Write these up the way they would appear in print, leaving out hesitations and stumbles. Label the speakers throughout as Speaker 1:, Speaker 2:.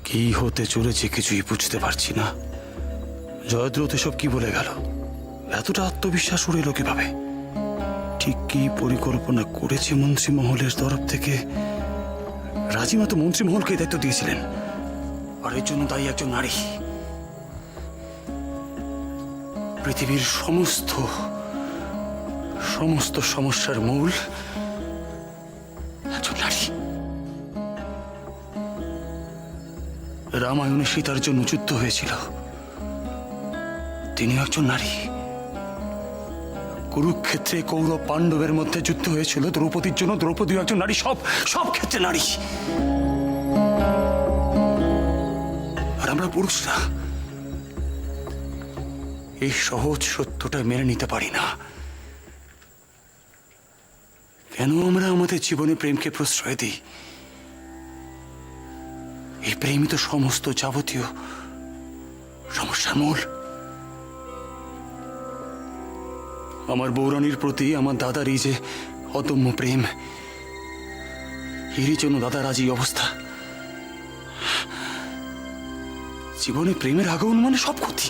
Speaker 1: কি হতে চলেছে কিছুই বুঝতে পারছি না। জয়দ্রথ এসব কি বলে গেল? এতটা আত্মবিশ্বাস উড়ে এলো কিভাবে? ঠিক কি পরিকল্পনা করেছে মন্ত্রী মহলের তরফ থেকে? রাজিমা তো মন্ত্রী মহলকে দায়িত্ব দিয়েছিলেন, আর এর জন্য দায়ী একজন নারী। পৃথিবীর সমস্ত সমস্ত সমস্যার মূল একজন নারী। রামায়ণে সীতার জন্য যুদ্ধ হয়েছিল, তিনি একজন নারী। কুরুক্ষেত্রে কৌরব পাণ্ডবের মধ্যে যুদ্ধ হয়েছিল দ্রৌপদীর জন্য, দ্রৌপদী একজন নারী। সব সব ক্ষেত্রে নারী। আর আমরা পুরুষরা এই সহজ সত্যটা মেনে নিতে পারি না। কেন আমরা আমাদের জীবনে প্রেমকে প্রশ্রয় দিই? এই প্রেমই তো সমস্ত যাবতীয় সমস্যার মূল। আমার বৌরানীর প্রতি আমার দাদার এই যে অদম্য প্রেম, এরই জন্য দাদার আজ এই অবস্থা। জীবনে প্রেমের আগমন মানে সব ক্ষতি,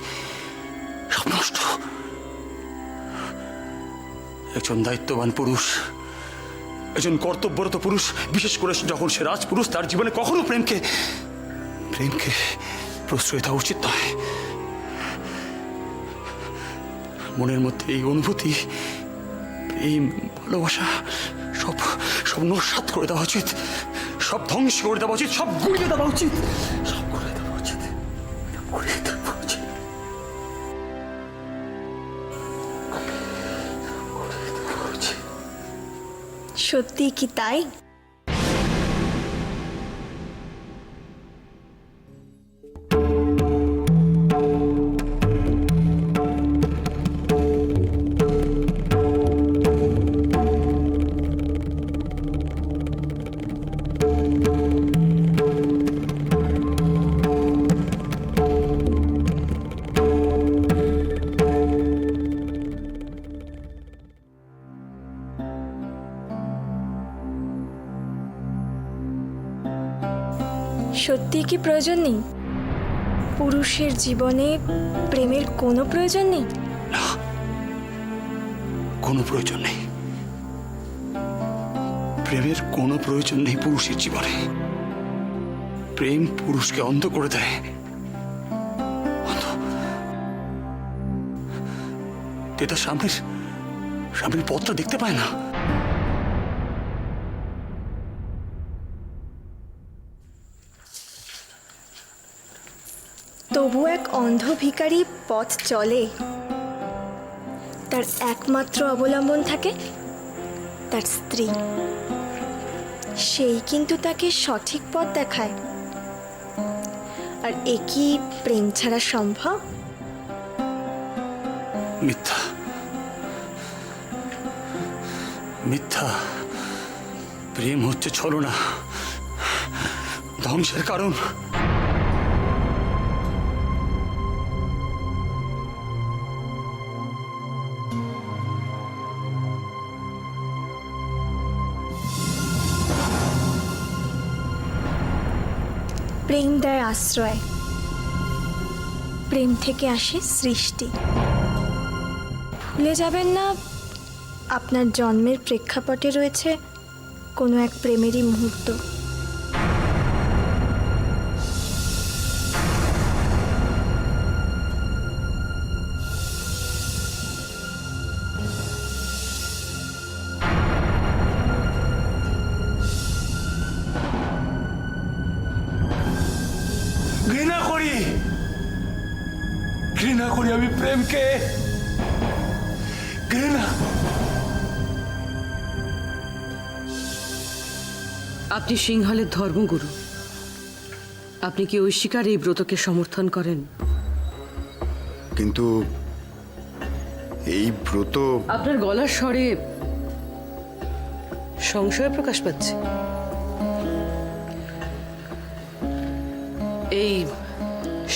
Speaker 1: সব নষ্ট। একজন দায়িত্ববান পুরুষ, একজন কর্তব্যরত পুরুষ, বিশেষ করে যখন সে রাজপুরুষ, তার জীবনে কখনো প্রেমকে প্রশ্রয় দেওয়া উচিত নয়। মনের মধ্যে এই অনুভূতি, প্রেম, ভালোবাসা সব সব নস্যাৎ করে দেওয়া উচিত, সব ধ্বংস করে দেওয়া উচিত, সব গুড়িয়ে দেওয়া উচিত, সব গুড়িয়ে দেওয়া উচিত, গুড়িয়ে দেওয়া উচিত।
Speaker 2: সত্যি কি তাই? সত্যি কি প্রয়োজন নেই? পুরুষের জীবনে প্রেমের কোনো প্রয়োজন নেই?
Speaker 1: না, কোনো প্রয়োজন নেই। প্রেমের কোনো প্রয়োজন নেই পুরুষের জীবনে। প্রেম পুরুষকে অন্ধ করে দেয়, অন্ধ। তার সামনের পথটা দেখতে পায় না।
Speaker 2: তবু এক অন্ধ ভিখারি পথ চলে। তার একমাত্র অবলম্বন থাকে তার স্ত্রী। সেই কিন্তু তাকে সঠিক পথ দেখায়। আর এ কি প্রেম ছাড়া সম্ভব?
Speaker 1: মিথ্যা, মিথ্যা। প্রেম হচ্ছে ছলনা, ধ্বংসের কারণ।
Speaker 2: প্রেম দেয় আশ্রয়, প্রেম থেকে আসে সৃষ্টি। ভুলে যাবেন না, আপনার জন্মের প্রেক্ষাপটে রয়েছে কোনো এক প্রেমেরই মুহূর্ত।
Speaker 1: ঘৃণা করি, ঘৃণা করি আমি প্রেমকে, ঘৃণা।
Speaker 3: আপনি সিংহলের ধর্মগুরু, আপনি কি ঐশিকার এই ব্রতকে সমর্থন করেন?
Speaker 4: কিন্তু এই ব্রত,
Speaker 3: আপনার গলার স্বরে সংশয় প্রকাশ পাচ্ছে। এই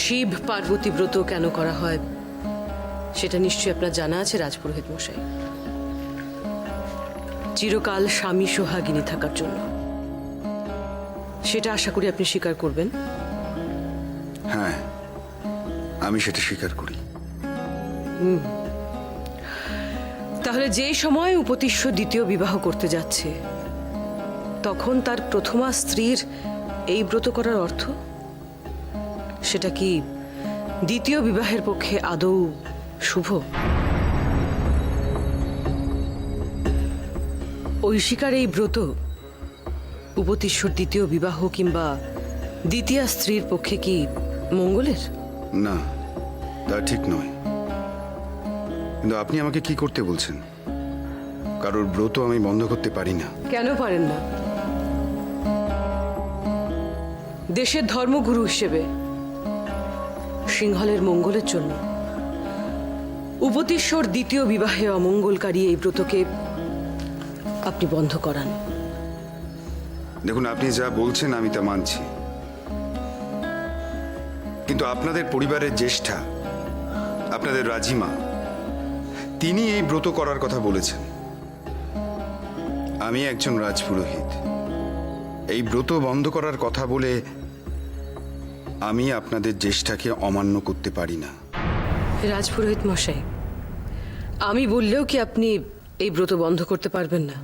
Speaker 3: শিব পার্বতী ব্রত কেন করা হয় সেটা নিশ্চয়ই আপনার জানা আছে রাজপুরোহিত মশাই। চিরকাল স্বামী সোহাগিনী থাকার জন্য। সেটা আশা করি আপনি স্বীকার করবেন।
Speaker 4: আমি সেটা স্বীকার করি।
Speaker 3: তাহলে যেই সময় উপতিষ্য দ্বিতীয় বিবাহ করতে যাচ্ছে তখন তার প্রথমা স্ত্রীর এই ব্রত করার অর্থ, সেটা কি দ্বিতীয় বিবাহের পক্ষে আদৌ শুভ? ঐশিকার এই ব্রত উপতিষ্যর দ্বিতীয় বিবাহ কিংবা দ্বিতীয় স্ত্রীর পক্ষে কি মঙ্গলের?
Speaker 4: না, তা ঠিক নয়। কিন্তু আপনি আমাকে কি করতে বলছেন? কারোর ব্রত আমি বন্ধ করতে পারি না।
Speaker 3: কেন পারেন না? দেশের ধর্মগুরু হিসেবে সিংহলের মঙ্গলের জন্য উপতিষ্যর দ্বিতীয় বিবাহে অমঙ্গলকারী এই ব্রতকে আপনি বন্ধ করান।
Speaker 4: দেখুন, আপনি যা বলছেন আমি তা মানছি, কিন্তু আপনাদের পরিবারের জ্যেষ্ঠা, আপনাদের রাজিমা, তিনি এই ব্রত করার কথা বলেছেন। আমি একজন রাজপুরোহিত, এই ব্রত বন্ধ করার কথা বলে আমি আপনাদের জ্যেষ্ঠাকে অমান্য করতে পারি না।
Speaker 3: রাজপুরোহিত মশাই, আমি বললেও কি আপনি এই ব্রত বন্ধ করতে পারবেন না?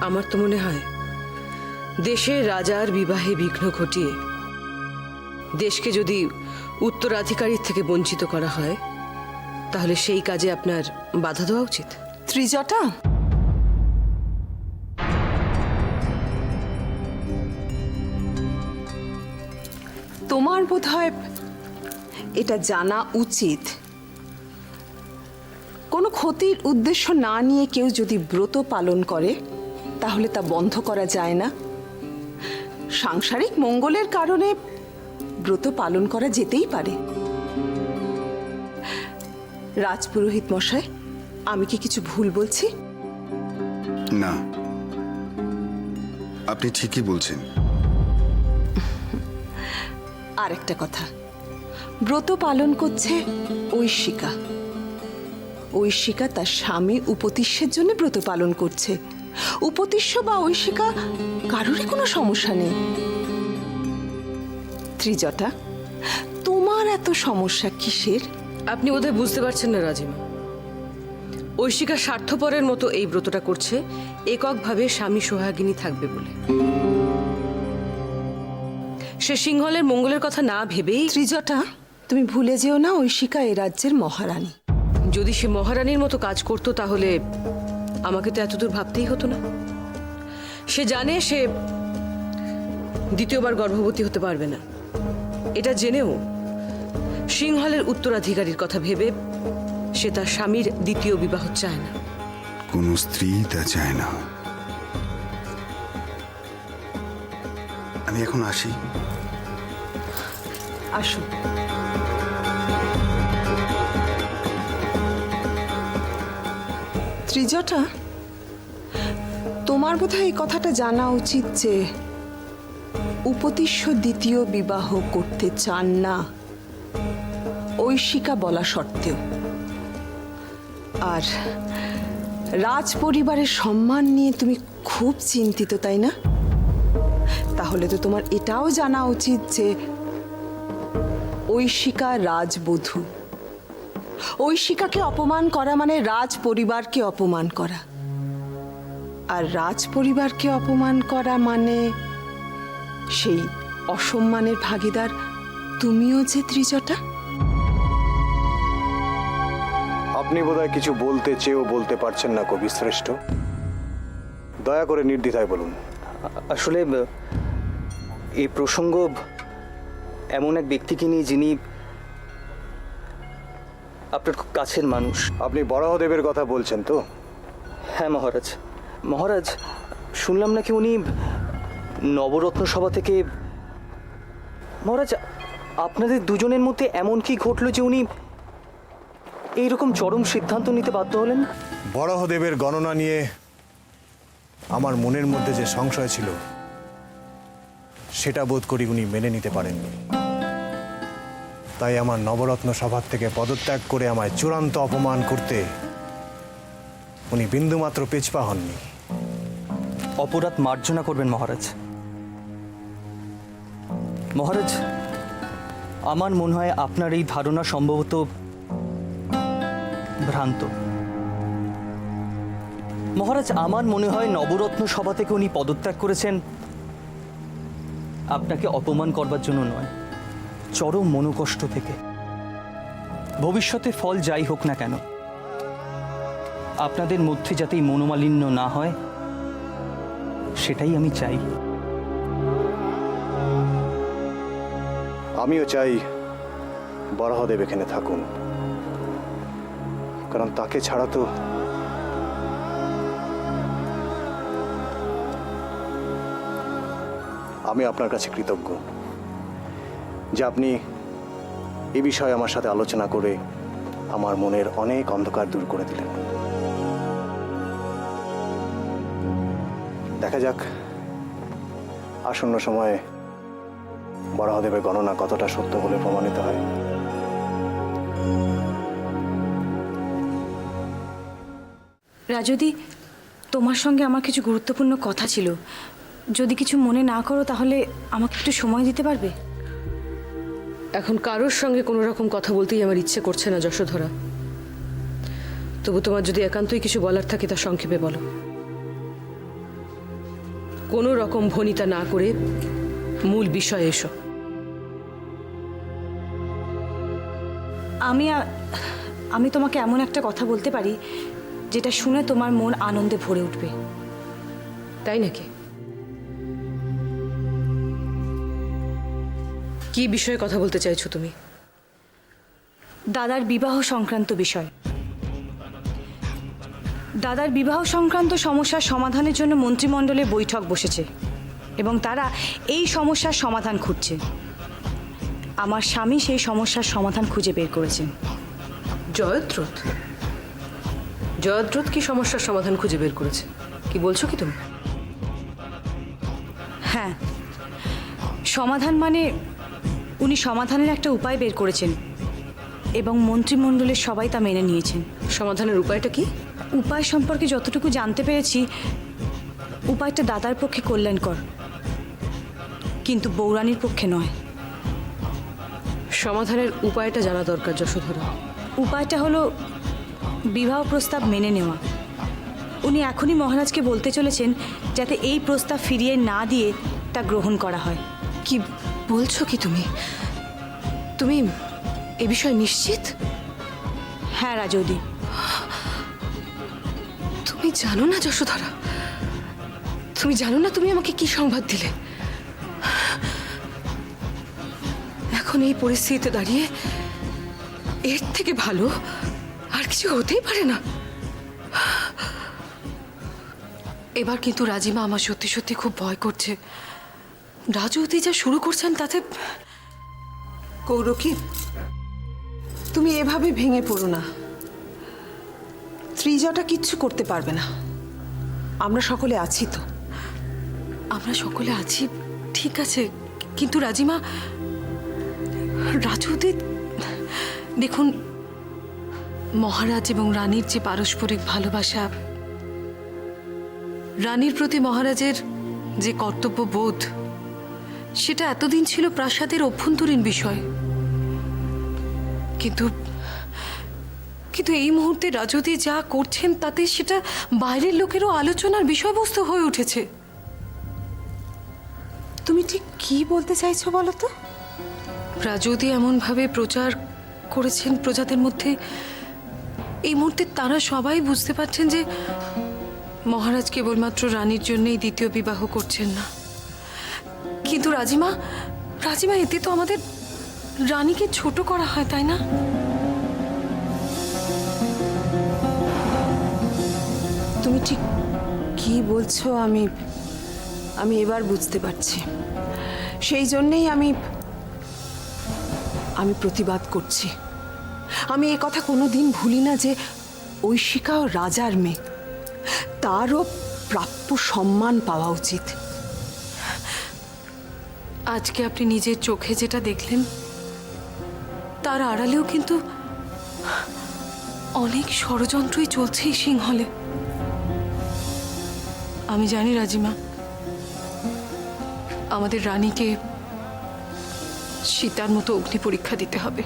Speaker 3: আমার তো মনে হয় দেশের রাজার বিবাহে বিঘ্ন ঘটিয়ে দেশকে যদি উত্তরাধিকারীর থেকে বঞ্চিত করা হয় তাহলে সেই কাজে আপনার বাধা দেওয়া উচিত।
Speaker 5: ত্রিজটা, তোমার বোধহয় এটা জানা উচিত, কোনো ক্ষতির উদ্দেশ্য না নিয়ে কেউ যদি ব্রত পালন করে তাহলে তা বন্ধ করা যায় না। সাংসারিক মঙ্গলের কারণে ব্রত পালন করা যেতেই পারে। রাজপুরোহিত মশাই, আমি কি কিছু ভুল বলছি?
Speaker 4: না, আপনি ঠিকই বলছেন।
Speaker 5: আর একটা কথা, ব্রত পালন করছে ঐশিকা। ঐশিকা তার স্বামী উপতিষ্যের জন্য ব্রত পালন করছে। উপতিষ্য বা ঐশিকা কারোরই কোনো সমস্যা নেই। ত্রিজটা, তোমার এত সমস্যা কিসের?
Speaker 3: আপনি বোধহয় বুঝতে পারছেন না রাজিমা, ঐশিকা স্বার্থপরের মতো এই ব্রতটা করছে এককভাবে স্বামী সোহাগিনী থাকবে বলে। সে সিংহলের মঙ্গলের কথা না ভেবেই।
Speaker 5: ত্রিজটা, তুমি ভুলে যেও না ঐশিকা এ রাজ্যের মহারানী।
Speaker 3: যদি সে মহারানীর মতো কাজ করত তাহলে আমাকে তো এতদূর ভাবতেই হতো না। সে জানে সে দ্বিতীয়বার গর্ভবতী হতে পারবে না, এটা জেনেও সিংহলের উত্তরাধিকারীর কথা ভেবে সে তার স্বামীর দ্বিতীয় বিবাহ চায় না।
Speaker 4: কোন স্ত্রী তা চায় না। আমি এখন আসি।
Speaker 5: আসো। ত্রিজটা, তোমার বোধহয় এই কথাটা জানা উচিত যে উপতিষ্য দ্বিতীয় বিবাহ করতে চান না ঐশিকা বলা সত্ত্বেও। আর রাজ পরিবারের সম্মান নিয়ে তুমি খুব চিন্তিত, তাই না? তাহলে তো তোমার এটাও জানা উচিত যে ঐশিকা রাজবধূ। ঐশিকাকে অপমান করা মানে রাজ পরিবারকে অপমান করা, আর রাজ পরিবারকে অপমান করা মানে সেই অসম্মানের ভাগীদার তুমিও যে ত্রিজটা।
Speaker 6: আপনি বোধহয় কিছু বলতে চেয়েও বলতে পারছেন না কবি শ্রেষ্ঠ, দয়া করে নির্দ্বিধায় বলুন।
Speaker 7: আসলে এই প্রসঙ্গ এমন এক ব্যক্তিকে নিয়ে যিনি আপনার খুব কাছের মানুষ।
Speaker 6: আপনি বরাহদেবের কথা বলছেন তো?
Speaker 7: হ্যাঁ মহারাজ। মহারাজ, শুনলাম নাকি উনি নবরত্ন সভা থেকে। মহারাজ, আপনাদের দুজনের মধ্যে এমন কি ঘটলো যে উনি এইরকম চরম সিদ্ধান্ত নিতে বাধ্য হলেন?
Speaker 6: বরাহদেবের গণনা নিয়ে আমার মনের মধ্যে যে সংশয় ছিল সেটা বোধ করি উনি মেনে নিতে পারেননি। তাই আমার নবরত্ন সভার থেকে পদত্যাগ করে আমায় চূড়ান্ত অপমান করতে উনি বিন্দুমাত্র পেছপা হননি।
Speaker 7: অপরাধ মার্জনা করবেন মহারাজ। মহারাজ, আমার মনে হয় আপনার এই ধারণা সম্ভবত ভ্রান্ত। মহারাজ, আমার মনে হয় নবরত্ন সভা থেকে উনি পদত্যাগ করেছেন আপনাকে অপমান করবার জন্য নয়, চরম মনোকষ্ট থেকে। ভবিষ্যতে ফল যাই হোক না কেন, আপনাদের মধ্যে যাতে এই মনোমালিন্য না হয় সেটাই আমি চাই।
Speaker 6: আমিও চাই বরাহদেব এখানে থাকুন, কারণ তাকে ছাড়া তো আমি আপনার কাছে কৃতজ্ঞ যে আপনি এই বিষয়ে আমার সাথে আলোচনা করে আমার মনের অনেক অন্ধকার দূর করে দিলেন। দেখা যাক আসন্ন সময়ে বরাহদেবের গণনা কতটা সত্য বলে প্রমাণিত হয়।
Speaker 8: রাজদি, তোমার সঙ্গে আমার কিছু গুরুত্বপূর্ণ কথা ছিল। যদি কিছু মনে না করো তাহলে আমাকে একটু সময় দিতে পারবে?
Speaker 3: এখন কারোর সঙ্গে কোনো রকম কথা বলতেই আমার ইচ্ছে করছে না যশোধরা। তবু তোমার যদি একান্তই কিছু বলার থাকে তা সংক্ষেপে বলো। কোনো রকম ভনিতা না করে মূল বিষয়ে এসো।
Speaker 8: আমি তোমাকে এমন একটা কথা বলতে পারি যেটা শুনে তোমার মন আনন্দে ভরে উঠবে।
Speaker 3: তাই নাকি? কি বিষয়ে কথা বলতে চাইছো তুমি?
Speaker 8: দাদার বিবাহ সংক্রান্ত বিষয়। দাদার বিবাহ সংক্রান্ত সমস্যার সমাধানের জন্য মন্ত্রিমণ্ডলে বৈঠক বসেছে এবং তারা এই সমস্যার সমাধান খুঁজছে। আমার স্বামী সেই সমস্যার সমাধান খুঁজে বের করেছেন।
Speaker 3: জয়দ্রথ? জয়দ্রথ কি সমস্যার সমাধান খুঁজে বের করেছে? কি বলছো কি তুমি?
Speaker 8: হ্যাঁ, সমাধান মানে উনি সমাধানের একটা উপায় বের করেছেন এবং মন্ত্রিমণ্ডলের সবাই তা মেনে নিয়েছেন।
Speaker 3: সমাধানের উপায়টা কি?
Speaker 8: উপায় সম্পর্কে যতটুকু জানতে পেরেছি, উপায়টা দাদার পক্ষে কল্যাণকর, কিন্তু বৌরানীর পক্ষে নয়।
Speaker 3: সমাধানের উপায়টা জানা দরকার যশোধরা।
Speaker 8: উপায়টা হলো বিবাহ প্রস্তাব মেনে নেওয়া। উনি এখনই মহারাজকে বলতে চলেছেন যাতে এই প্রস্তাব ফিরিয়ে না দিয়ে তা গ্রহণ করা হয়।
Speaker 3: কি বলছো কি তুমি? তুমি এ বিষয়ে নিশ্চিত?
Speaker 8: হ্যাঁ রাজৌদি।
Speaker 3: তুমি জানো না যশোধরা, তুমি জানো না তুমি আমাকে কি সংবাদ দিলে? এখন এই পরিস্থিতিতে দাঁড়িয়ে এর থেকে ভালো আর কিছু হতেই পারে না। এবার কিন্তু রাজিমা আমার সত্যি সত্যি খুব ভয় করছে। রাজৌতি যা শুরু করছেন তাতে।
Speaker 5: কৌরকি, তুমি এভাবে ভেঙে পড়ো না। ত্রিজাটা কিচ্ছু করতে পারবে না। আমরা সকলে আছি তো।
Speaker 3: আমরা সকলে আছি, ঠিক আছে, কিন্তু রাজিমা, রাজৌতি দেখুন, মহারাজ এবং রানীর যে পারস্পরিক ভালোবাসা, রানীর প্রতি মহারাজের যে কর্তব্যবোধ, সেটা এতদিন ছিল প্রাসাদের অভ্যন্তরীণ বিষয়। কিন্তু কিন্তু এই মুহূর্তে রাজৌতি যা করছেন তাতে সেটা বাইরের লোকেরও আলোচনার বিষয়বস্তু হয়ে উঠেছে।
Speaker 5: তুমি ঠিক কি বলতে চাইছো বলো তো?
Speaker 3: রাজৌতি এমনভাবে প্রচার করেছেন প্রজাদের মধ্যে, এই মুহূর্তে তারা সবাই বুঝতে পারছেন যে মহারাজ কেবলমাত্র রানীর জন্যই দ্বিতীয় বিবাহ করছেন না। কিন্তু রাজিমা, এতে তো আমাদের রানীকে ছোট করা হয়, তাই না?
Speaker 5: তুমি ঠিক কি বলছো আমি এবার বুঝতে পারছি। সেই জন্যেই আমি প্রতিবাদ করছি। আমি এ কথা কোনোদিন ভুলি না যে ঐশিকাও রাজার মেয়ে, তারও প্রাপ্য সম্মান পাওয়া উচিত।
Speaker 3: আজকে আপনি নিজের চোখে যেটা দেখলেন তার আড়ালেও কিন্তু অনেক ষড়যন্ত্রই চলছে এই সিংহলে। আমি জানি রাজিমা, আমাদের রানীকে
Speaker 9: সীতার মতো অগ্নি পরীক্ষা দিতে হবে,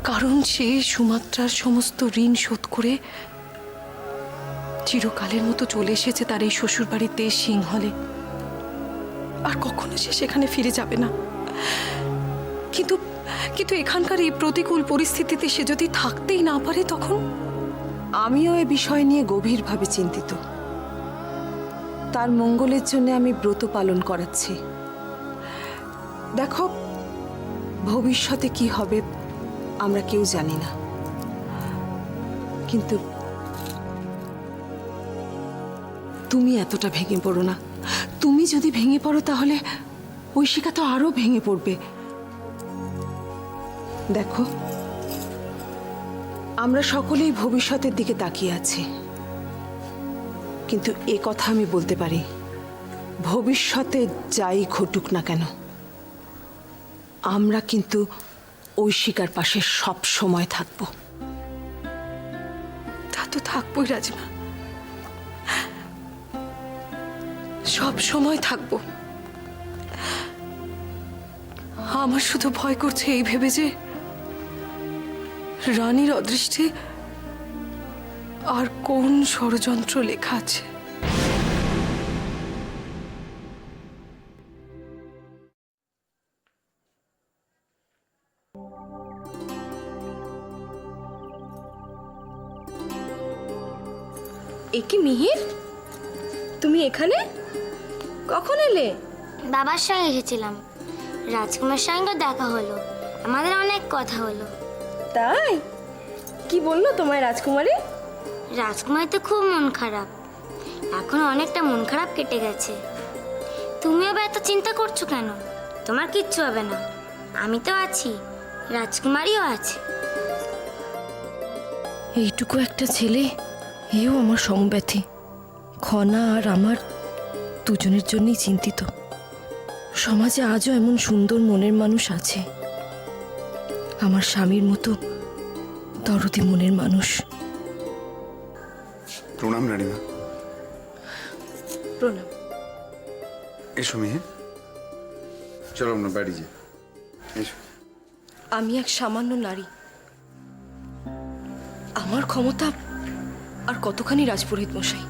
Speaker 9: কারণ সে সুমাত্রার সমস্ত ঋণ শোধ করে চিরকালের মতো চলে এসেছে তার এই শ্বশুর বাড়িতে সিংহলে। আর কখনো সে সেখানে ফিরে যাবে না। কিন্তু কিন্তু এখানকার এই প্রতিকূল পরিস্থিতিতে সে যদি থাকতেই না পারে, তখন
Speaker 5: আমিও এ বিষয় নিয়ে গভীরভাবে চিন্তিত। তার মঙ্গলের জন্য আমি ব্রত পালন করাচ্ছি। দেখো, ভবিষ্যতে কি হবে আমরা কেউ জানি না, কিন্তু তুমি এতটা ভেঙে পড়ো না। তুমি যদি ভেঙে পড়ো তাহলে ঐশিকা তো আরো ভেঙে পড়বে। দেখো, আমরা সকলেই ভবিষ্যতের দিকে তাকিয়ে আছি, কিন্তু এ কথা আমি বলতে পারি, ভবিষ্যতে যাই ঘটুক না কেন আমরা কিন্তু ঐশিকার পাশে সব সময় থাকব।
Speaker 9: তা তো থাকবোই রাজমা, সব সময় থাকবো। আমার শুধু ভয় করছে এই ভেবে যে রানীর অদৃষ্টে আর কোন ষড়যন্ত্র লেখা আছে।
Speaker 2: এ কি মিহির, তুমি এখানে কখন এলে?
Speaker 10: বাবার সঙ্গে এসেছিলাম, রাজকুমার সঙ্গে দেখা হলো, আমাদের অনেক কথা হলো।
Speaker 2: তাই? কি বললো তোমায় রাজকুমারী?
Speaker 10: রাজকুমারী তো খুব মন খারাপ, এখন অনেকটা মন খারাপ কেটে গেছে। তুমিও বা এত চিন্তা করছো কেন? তোমার কিচ্ছু হবে না, আমি তো আছি, রাজকুমারীও আছে।
Speaker 11: এইটুকু একটা ছেলে, এও আমার সমব্যথী। খনা আর আমার দুজনের জন্যই চিন্তিত। সমাজে আজও এমন সুন্দর মনের মানুষ আছে, আমার স্বামীর মতো দরদি মনের মানুষ।
Speaker 4: প্রণাম রানীমা।
Speaker 11: প্রণাম।
Speaker 4: এসো মেয়ে, চলো আমরা বাড়ি যাই। এসো।
Speaker 11: আমি এক সামান্য নারী, আমার ক্ষমতা আর কতখানি রাজপুরোহিত মশাই।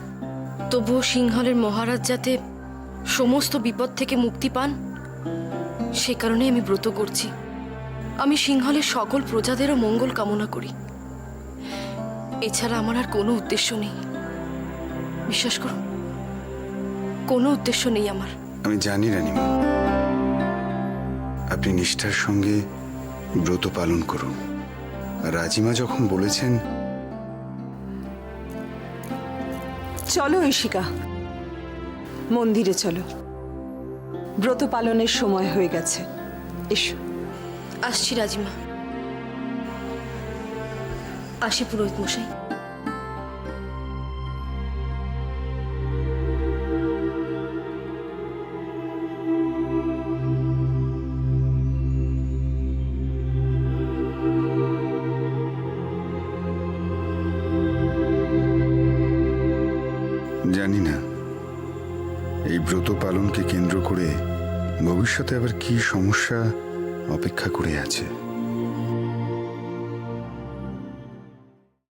Speaker 11: তবুও সিংহলের মহারাজ যাতে সমস্ত বিপদ থেকে মুক্তি পান, সে কারণে আমি ব্রত করছি। আমি সিংহলের সকল প্রজাদেরও মঙ্গল কামনা করি। এছাড়া আমার আর কোনো উদ্দেশ্য নেই, বিশ্বাস করুন, কোনো উদ্দেশ্য নেই আমার।
Speaker 4: আমি জানি রানীমা, আপনি নিষ্ঠার সঙ্গে ব্রত পালন করুন। আর রাজিমা যখন বলেছেন,
Speaker 5: চলো ঐশিকা, মন্দিরে চলো, ব্রত পালনের সময় হয়ে গেছে। এসো।
Speaker 11: আসছি রাজিমা, আসি পুরোহিত মশাই।
Speaker 4: জানি না এই ব্রত পালনকে কেন্দ্র করে ভবিষ্যতে আবার কি সমস্যা অপেক্ষা করে আছে।